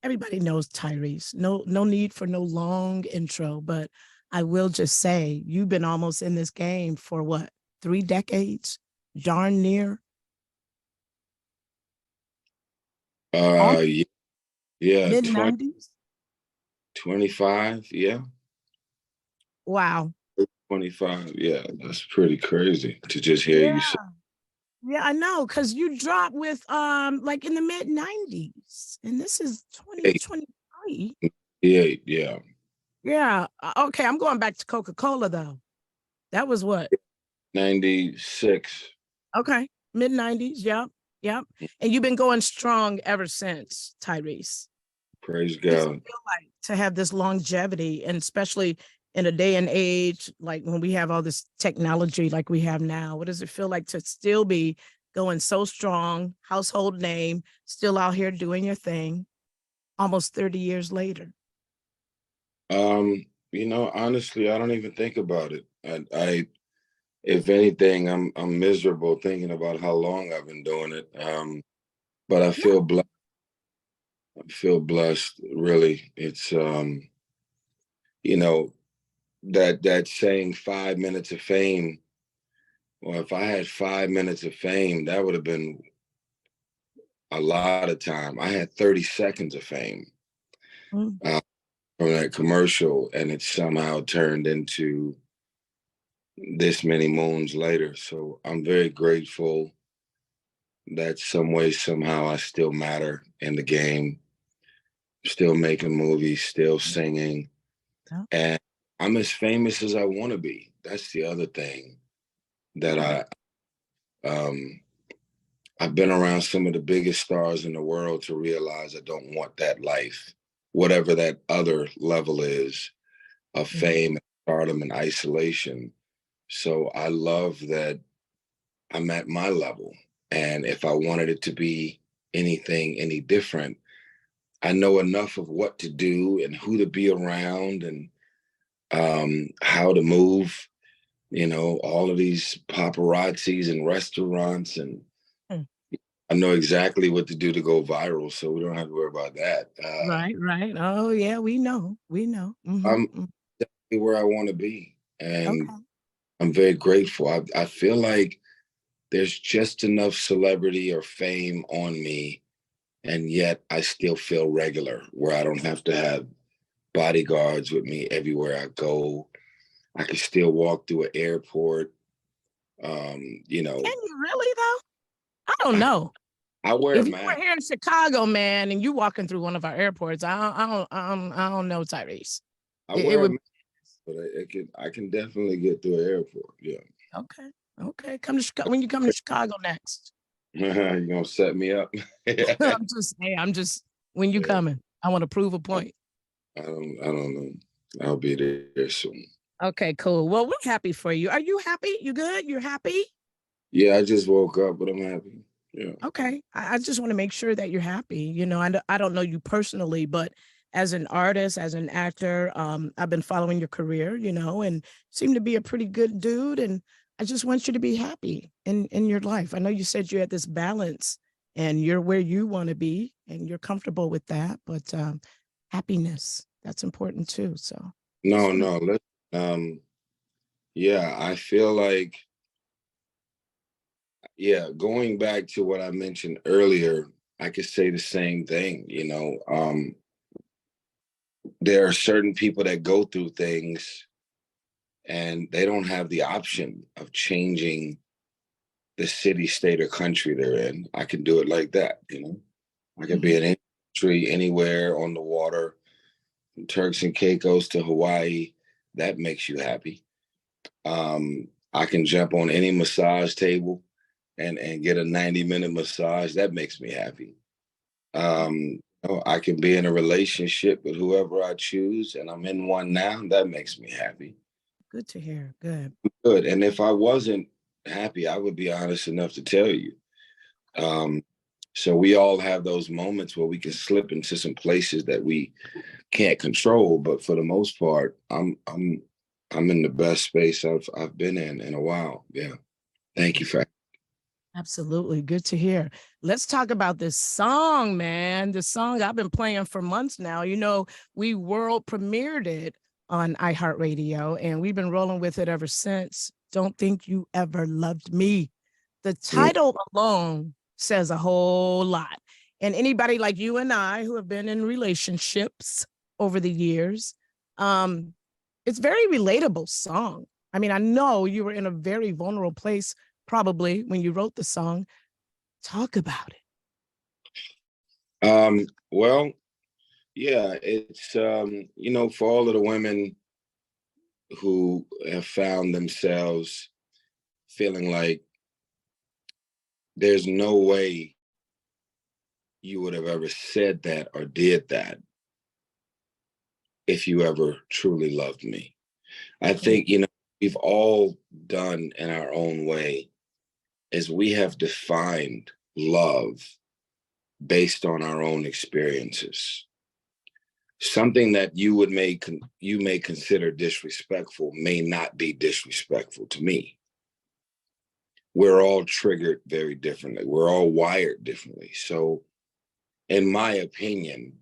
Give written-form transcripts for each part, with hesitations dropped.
everybody knows Tyrese. No need for no long intro, but I will just say you've been almost in this game for what, 3 decades? Darn near. Almost Yeah, yeah, mid 20, 90s. 25, yeah, Wow. 25, yeah, that's pretty crazy to just hear Yeah. you say Yeah, I know. Cause you dropped with like in the mid 90s. And this is eight, 2023. eight, yeah, Yeah. Okay. I'm going back to Coca-Cola though. That was what? 96. Okay. Mid 90s. Yep. Yep. And you've been going strong ever since, Tyrese. Praise What does it God. feel like to have this longevity, and especially in a day and age like when we have all this technology like we have now? What does it feel like to still be going so strong, household name, still out here doing your thing almost 30 years later? Honestly, I don't even think about it. If anything, I'm miserable thinking about how long I've been doing it. But I Yeah. feel blessed. I feel blessed, really. It's you know, that saying 5 minutes of fame. Well, if I had 5 minutes of fame, that would have been a lot of time. I had 30 seconds of fame Mm. uh, from that commercial, and it somehow turned into this many moons later. So I'm very grateful that some way, somehow, I still matter in the game, still making movies, still singing, Yeah. and I'm as famous as I want to be. That's the other thing that Yeah. um, I've been around some of the biggest stars in the world to realize I don't want that life, whatever that other level is of Mhm. fame, stardom, and isolation. So I love that I'm at my level. And if I wanted it to be anything any different, I know enough of what to do and who to be around and how to move. All of these paparazzis and restaurants, and Mm. I know exactly what to do to go viral, so we don't have to worry about that. Right, right. Oh yeah, we know. We know. I'm Mm. exactly where I want to be, and Okay. I'm very grateful. I feel like there's just enough celebrity or fame on me, and yet I still feel regular, where I don't have to have bodyguards with me everywhere I go. I can still walk through an airport. Um, you know, Can you really though? I don't I, know. I wear a If you were mask. here in Chicago, man, and you walking through one of our airports, I don't know, Tyrese. I It wear a would. mask, but I can definitely get through an airport. Yeah. Okay. Okay. Come to Chicago when you come to Chicago next. You're gonna set me up. Yeah. I'm just when you coming. I want to prove a point. I don't know. I'll be there soon. Okay, cool. Well, we're happy for you. Are you happy? You good? You're happy? Yeah, I just woke up, but I'm happy. Yeah. Okay. I just want to make sure that you're happy. I don't know you personally, but as an artist, as an actor, I've been following your career, and seem to be a pretty good dude. And I just want you to be happy in your life. I know you said you had this balance and you're where you want to be and you're comfortable with that, but happiness, that's important too. So just No, want to, no. Yeah, I feel like, yeah, going back to what I mentioned earlier, I could say the same thing. There are certain people that go through things and they don't have the option of changing the city, state, or country they're in. I can do it like that. I could be Mhm. in any country, anywhere on the water, from Turks and Caicos to Hawaii. That makes you happy. I can jump on any massage table and get a 90-minute massage. That makes me happy. I can be in a relationship with whoever I choose, and I'm in one now. That makes me happy. Good to hear. Good. Good. And if I wasn't happy, I would be honest enough to tell you. Um, so we all have those moments where we can slip into some places that we can't control, but for the most part, I'm in the best space I've been in a while. Yeah. Thank you for. Absolutely. Good to hear. Let's talk about this song, man. The song I've been playing for months now. You know, we world premiered it on iHeartRadio and we've been rolling with it ever since. Don't Think You Ever Loved Me. The Mm. title alone says a whole lot. And anybody like you and I who have been in relationships over the years, um, it's very relatable song. I mean, I know you were in a very vulnerable place probably when you wrote the song. Talk about it. Well, yeah, it's for all of the women who have found themselves feeling like there's no way you would have ever said that or did that if you ever truly loved me. I think, we've all done in our own way is we have defined love based on our own experiences. Something that you may consider disrespectful may not be disrespectful to me. We're all triggered very differently. We're all wired differently. So, in my opinion,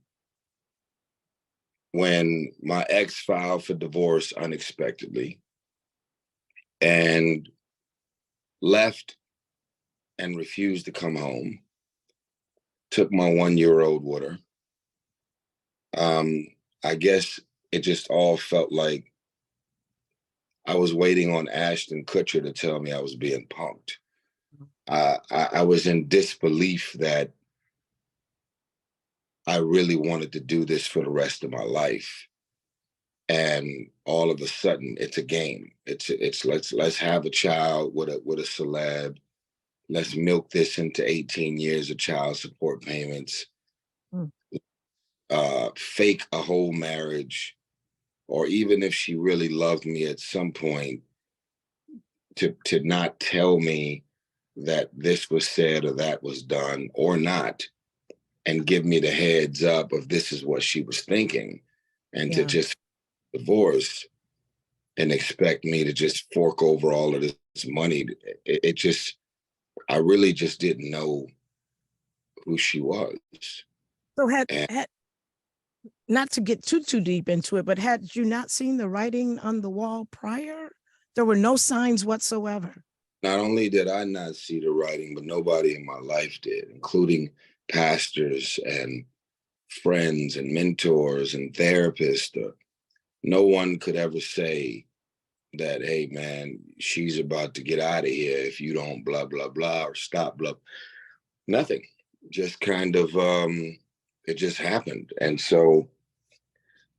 when my ex filed for divorce unexpectedly and left and refused to come home, took my 1 year old with her, I guess it just all felt like I was waiting on Ashton Kutcher to tell me I was being punked. I was in disbelief that I really wanted to do this for the rest of my life. And all of a sudden it's a game. It's let's have a child with a celeb. Let's milk this into 18 years of child support payments, Mm. Fake a whole marriage, or even if she really loved me at some point, to not tell me that this was said or that was done or not, and give me the heads up of this is what she was thinking, and to Yeah. just divorce and expect me to just fork over all of this money. It just, I really just didn't know who she was. So And had not to get too deep into it, but had you not seen the writing on the wall prior? There were no signs whatsoever. not only did I not see the writing, but nobody in my life did, including pastors and friends and mentors and therapists. No one could ever say that, hey man, she's about to get out of here if you don't blah blah blah or stop blah. Nothing. Just kind of it just happened. And so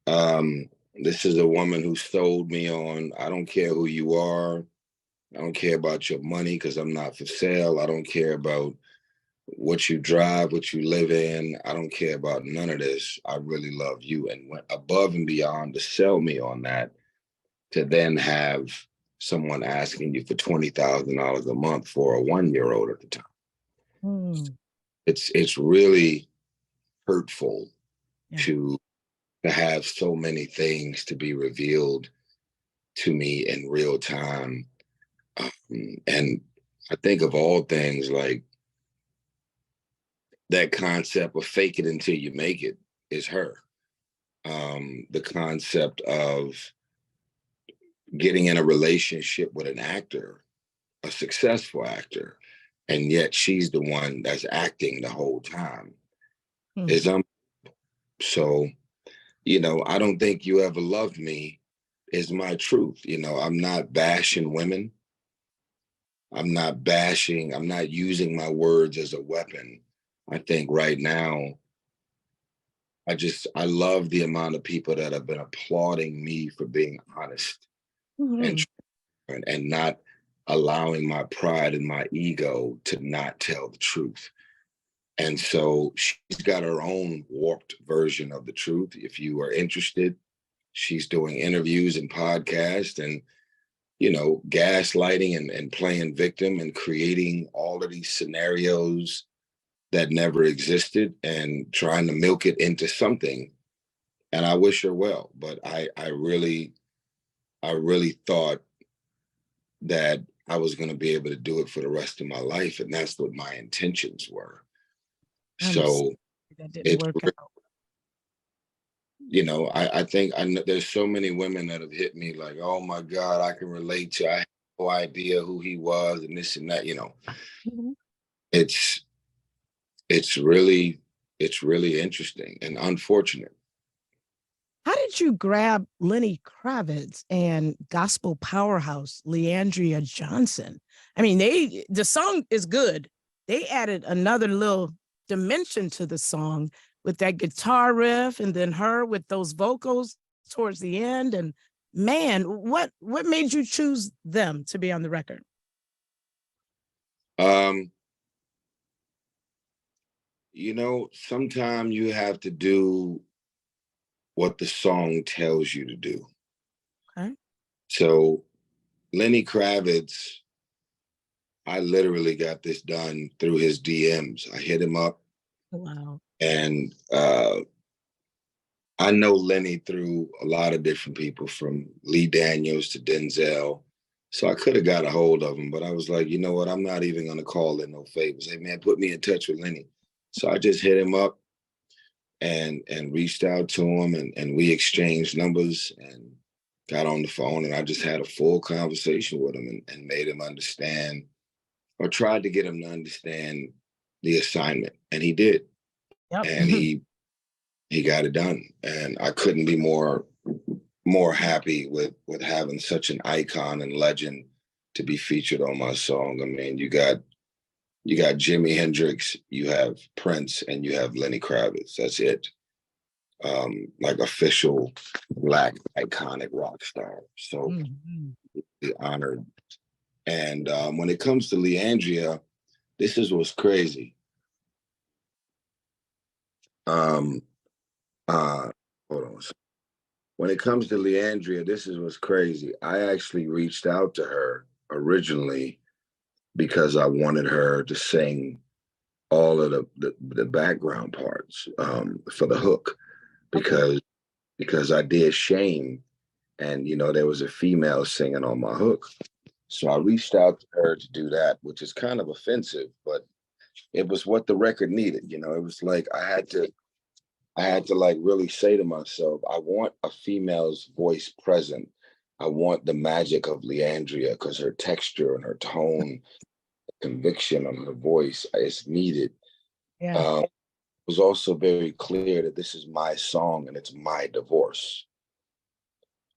this is a woman who sold me on, I don't care who you are. I don't care about your money because I'm not for sale. I don't care about what you drive, what you live in. I don't care about none of this. I really love you, and went above and beyond to sell me on that, to then have someone asking you for $20,000 a month for a 1 year old at the time. Mm. It's really hurtful Yeah. to have so many things to be revealed to me in real time. And I think of all things, like that concept of fake it until you make it is her. The concept of getting in a relationship with an actor, a successful actor, and yet she's the one that's acting the whole time Mm. is so, I don't think you ever loved me is my truth. I'm not bashing women. I'm not using my words as a weapon. I think right now, I love the amount of people that have been applauding me for being honest and Mhm. and not allowing my pride and my ego to not tell the truth. And so she's got her own warped version of the truth. If you are interested, she's doing interviews and podcasts and, gaslighting and playing victim and creating all of these scenarios that never existed and trying to milk it into something. And I wish her well, but I really thought that I was going to be able to do it for the rest of my life. And that's what my intentions were. I'm sorry So that didn't it's, work out. you know, I think I know there's so many women that have hit me like, oh my God, I can relate to, I had no idea who he was and this and that, you know, Mhm. it's, it's really, it's really interesting and unfortunate. How did you grab Lenny Kravitz and gospel powerhouse Leandria Johnson? I mean, the song is good. They added another little dimension to the song with that guitar riff and then her with those vocals towards the end. And man, what made you choose them to be on the record? Um, you know, sometimes you have to do what the song tells you to do. Okay. So Lenny Kravitz, I literally got this done through his DMs. I hit him up Wow. and I know Lenny through a lot of different people from Lee Daniels to Denzel. So I could have got a hold of him, but I was like, you know what? I'm not even going to call in no favors. Hey, man, put me in touch with Lenny. So I just hit him up and reached out to him and we exchanged numbers and got on the phone and I just had a full conversation with him and made him understand or tried to get him to understand the assignment. And he did. Yep. And he got it done. And I couldn't be more happy with having such an icon and legend to be featured on my song. I mean, you got Jimi Hendrix, you have Prince, and you have Lenny Kravitz. That's it. Like official Black iconic rock star. So Mhm. honored. And when it comes to Leandria, this is what's crazy. Um, uh, hold on. When it comes to Leandria, this is what's crazy. I actually reached out to her originally because I wanted her to sing all of the background parts for the hook Okay. because I did Shame and you know there was a female singing on my hook. So I reached out to her to do that, which is kind of offensive, but it was what the record needed. You know, it was like I had to like really say to myself, I want a female's voice present. I want the magic of Leandria because her texture and her tone, conviction on her voice is needed. Yeah. It was also very clear that this is my song and it's my divorce.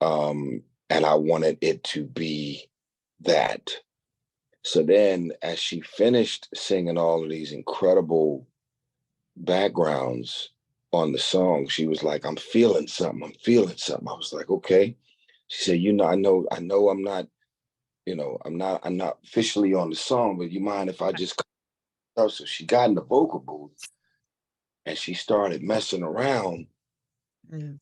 And I wanted it to be that. So then, as she finished singing all of these incredible backgrounds on the song, she was like, I'm feeling something. I'm feeling something. I was like, okay. She said, you know, I know I'm not, you know, I'm not officially on the song, but you mind if I just come out? So she got in the vocal booth and she started messing around. Yes.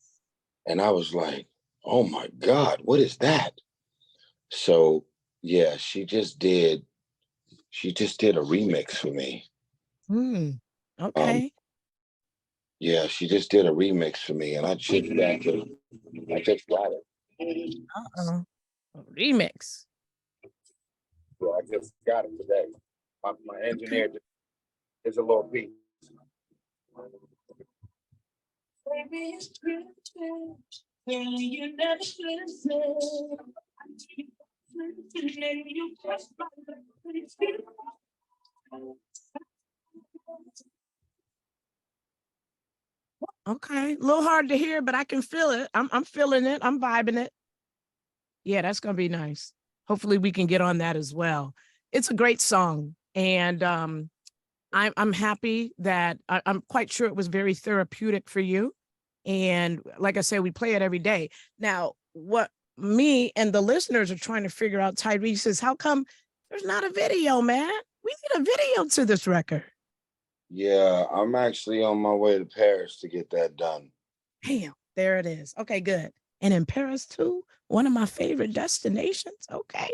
And I was like, oh my God, what is that? So yeah, she just did a remix for me. Mm. Um, Okay. yeah, she just did a remix for me and I just got it. I just got it. Uh-oh. Remix. Yeah, I just got it today. My Okay. engineer is a little piece. Okay. A little hard to hear, but I can feel it. I'm feeling it. I'm vibing it. Yeah, that's gonna be nice. Hopefully we can get on that as well. It's a great song. And I'm happy that I'm quite sure it was very therapeutic for you. And like I said, we play it every day. Now, what me and the listeners are trying to figure out, Tyrese, is how come there's not a video, man? We need a video to this record. Yeah, I'm actually on my way to Paris to get that done. Damn, there it is. Okay, good. And in Paris too, one of my favorite destinations. Okay.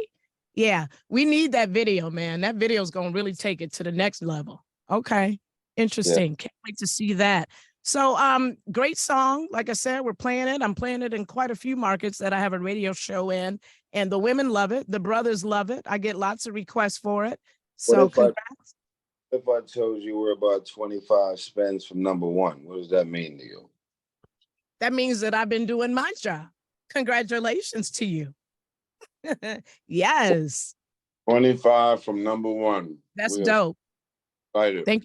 Yeah, we need that video, man. That video is going to really take it to the next level. Okay. Yeah. Interesting. Can't wait to see that. So great song. Like I said, we're playing it. I'm playing it in quite a few markets that I have a radio show in, and the women love it. The brothers love it. I get lots of requests for it. What So if I congrats. if I told you we're about 25 spins from number one? What does that mean to you? That means that I've been doing my job. Congratulations to you. Yes. 25 from number one. That's We are dope. excited. Thank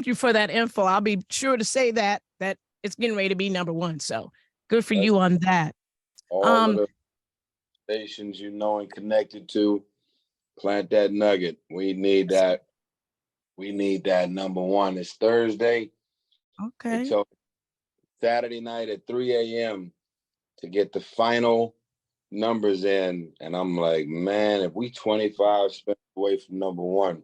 you for that info. I'll be sure to say that it's getting ready to be number one. So good for That's you on that. all of Um, the stations you know and connected to. Plant that nugget. We need that. We need that number one. It's Thursday. They okay. told Saturday night at 3 a.m. to get the final numbers in. And I'm like, man, if we 25 spins away from number one,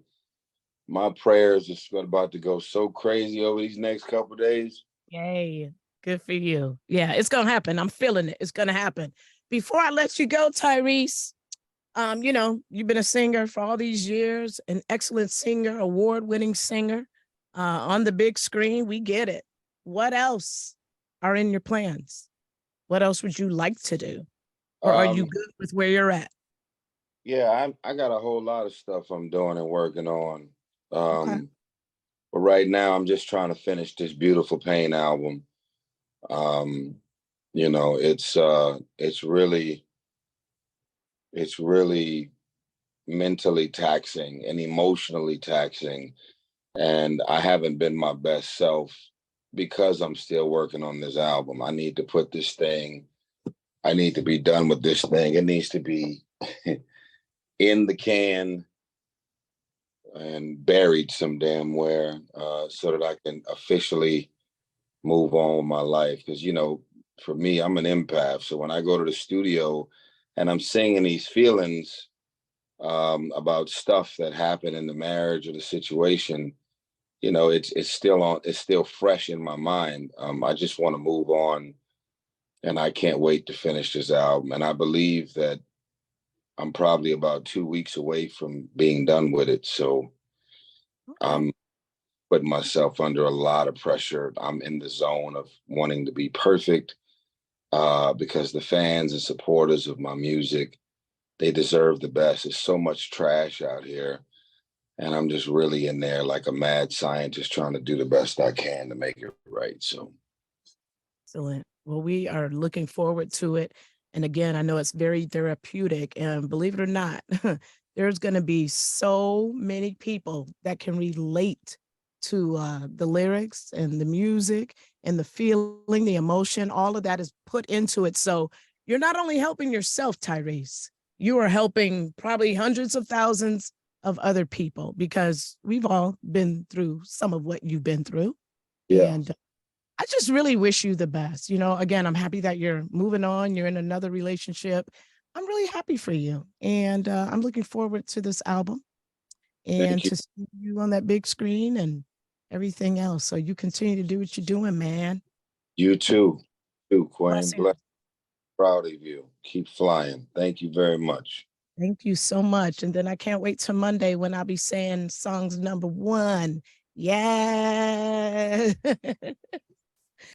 my prayers are about to go so crazy over these next couple of days. Yay. Good for you. Yeah, it's gonna happen. I'm feeling it. It's gonna happen. Before I let you go, Tyrese, you've been a singer for all these years, an excellent singer, award-winning singer, on the big screen. We get it. What else are in your plans? What else would you like to do? Or are you Um, good with where you're at? yeah, I got a whole lot of stuff I'm doing and working on. Okay. Um, but right now I'm just trying to finish this Beautiful Pain album. Um, it's really mentally taxing and emotionally taxing. And I haven't been my best self because I'm still working on this album. I need to be done with this thing. It needs to be in the can and buried some damn where so that I can officially move on with my life. Because, for me, I'm an empath. So when I go to the studio and I'm singing these feelings about stuff that happened in the marriage or the situation, it's still fresh in my mind. I just want to move on, and I can't wait to finish this album. And I believe that I'm probably about 2 weeks away from being done with it. So Okay. I'm putting myself under a lot of pressure. I'm in the zone of wanting to be perfect because the fans and supporters of my music, they deserve the best. There's so much trash out here. And I'm just really in there like a mad scientist trying to do the best I can to make it right. So Excellent. Well, we are looking forward to it. And again, I know it's very therapeutic. And believe it or not, there's going to be so many people that can relate to the lyrics and the music and the feeling, the emotion. All of that is put into it. So you're not only helping yourself, Tyrese, you are helping probably hundreds of thousands of other people because we've all been through some of what you've been through. yeah, And I just really wish you the best. Again, I'm happy that you're moving on. You're in another relationship. I'm really happy for you. And I'm looking forward to this album thank and you. to see you on that big screen and everything else. So you continue to do what you're doing, man. You too, Quinn. Blessings. Proud of you. Keep flying. Thank you very much. Thank you so much. And then I can't wait till Monday when I'll be saying songs number one. Yeah.